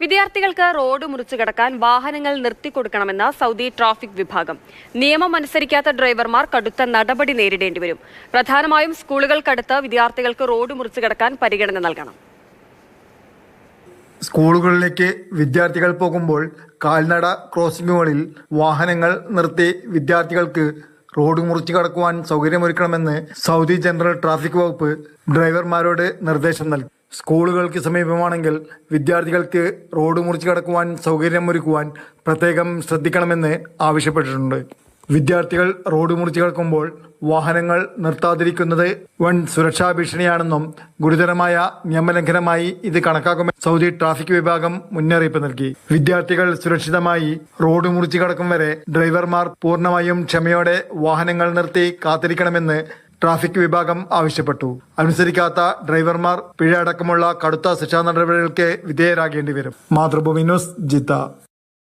വിദ്യാർത്ഥികൾക്ക് റോഡ് മുറിച്ചു കടക്കാൻ വാഹനങ്ങൾ നിർത്തിക്കൊടുക്കണമെന്ന സൗദി ട്രാഫിക് വിഭാഗം. നിയമം അനുസരിക്കാത്ത ഡ്രൈവർമാർ കടുത്ത നടപടി നേരിടേണ്ടി വരും. പ്രധാനമായും സ്കൂളുകൾക്കടുത്ത് വിദ്യാർത്ഥികൾക്ക് റോഡ് മുറിച്ചു കടക്കാൻ പരിഗണന നൽകണം. സ്കൂളുകളിലേക്ക് വിദ്യാർത്ഥികൾ പോകുമ്പോൾ കാൽനട ക്രോസിംഗുകളിൽ വാഹനങ്ങൾ നിർത്തി വിദ്യാർത്ഥികൾക്ക് റോഡ് മുറിച്ചു കടക്കുവാൻ സൗകര്യമൊരുക്കണമെന്ന് സൗദി ജനറൽ ട്രാഫിക് വകുപ്പ് ഡ്രൈവർമാരോട് നിർദ്ദേശം നൽകി. സ്കൂളുകൾക്ക് സമീപമാണെങ്കിൽ വിദ്യാർത്ഥികൾക്ക് റോഡ് മുറിച്ചു കടക്കുവാൻ സൗകര്യമൊരുക്കുവാൻ പ്രത്യേകം ശ്രദ്ധിക്കണമെന്ന് ആവശ്യപ്പെട്ടിട്ടുണ്ട്. വിദ്യാർത്ഥികൾ റോഡ് മുറിച്ചു കടക്കുമ്പോൾ വാഹനങ്ങൾ നിർത്താതിരിക്കുന്നത് വൻ സുരക്ഷാ ഭീഷണിയാണെന്നും ഗുരുതരമായ നിയമലംഘനമായി ഇത് കണക്കാക്കുമെന്ന് സൗദി ട്രാഫിക് വിഭാഗം മുന്നറിയിപ്പ് നൽകി. വിദ്യാർത്ഥികൾ സുരക്ഷിതമായി റോഡ് മുറിച്ചു കടക്കും വരെ ഡ്രൈവർമാർ പൂർണ്ണമായും ക്ഷമയോടെ വാഹനങ്ങൾ നിർത്തി കാത്തിരിക്കണമെന്ന് ട്രാഫിക് വിഭാഗം ആവശ്യപ്പെട്ടു. അനുസരിക്കാത്ത ഡ്രൈവർമാർ പിഴ അടക്കമുള്ള കടുത്ത ശിക്ഷാ നടപടികൾക്ക് വിധേയരാകേണ്ടി വരും. Mathrubhumi news, Jeddah.